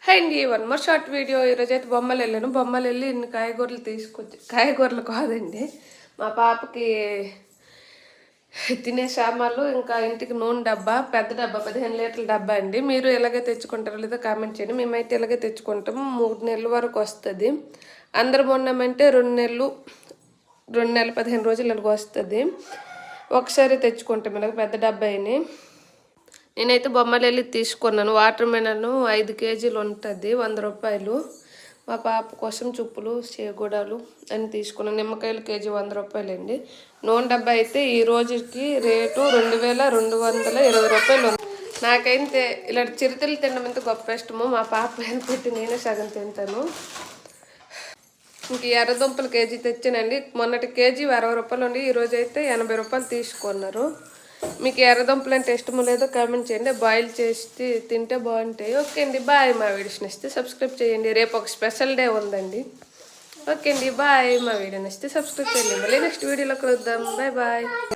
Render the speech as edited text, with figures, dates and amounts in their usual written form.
Hi అండి, one more short video. ఈరోజు అయితే బొమ్మలు వెళ్ళాను. బొమ్మలు వెళ్ళి ఇన్ని కాయగూరలు తీసుకొచ్చి, కాయగూరలు కాదండి, మా పాపకి తినే సామాన్లు, ఇంకా ఇంటికి నూనె డబ్బా, పెద్ద డబ్బా 15 లీటర్ల డబ్బా అండి. మీరు ఎలాగే తెచ్చుకుంటారో లేదో కామెంట్ చేయండి. మేమైతే ఇలాగే తెచ్చుకుంటాము. 3 నెలల వరకు వస్తుంది. అందరం ఉన్నామంటే 2 నెలలు 15 రోజులు ఇలాగ వస్తుంది. ఒకసారి తెచ్చుకుంటాం ఇలాగ పెద్ద డబ్బాయిని. నేనైతే బొమ్మలు వెళ్ళి తీసుకున్నాను. వాటర్ మిలన్ 5 కేజీలు ఉంటుంది, 100 రూపాయలు. మా పాప కోసం చుప్పులు, చేగూడాలు అని తీసుకున్నాను. నిమ్మకాయలు కేజీ 100 రూపాయలు అండి. నూనె డబ్బా అయితే ఈ రోజుకి రేటు 2220 రూపాయలు ఉంది. నాకైతే ఇలాంటి చిరుతిళ్ళు తినడం ఎంత గొప్ప ఇష్టమో. మా పాప పెట్టి నేనే సగం తింటాను. ఇంక ఎర్రదుంపలు కేజీ తెచ్చానండి. మొన్నటి కేజీ 60 రూపాయలు ఉండి ఈరోజు అయితే 80 రూపాయలు తీసుకున్నారు. మీకు ఎర్రదుంపలు అంటే ఇష్టమో లేదో కామెంట్ చేయండి. బాయిల్ చేసి తింటే బాగుంటాయి. ఓకే అండి, బాయ్. మా వీడియోస్ నచ్చితే సబ్స్క్రైబ్ చేయండి. రేపు ఒక స్పెషల్ డే ఉందండి. ఓకే అండి, బాయ్. మా వీడియో నచ్చితే సబ్స్క్రైబ్ చేయండి. మళ్ళీ నెక్స్ట్ వీడియోలో కలుద్దాం. Bye bye.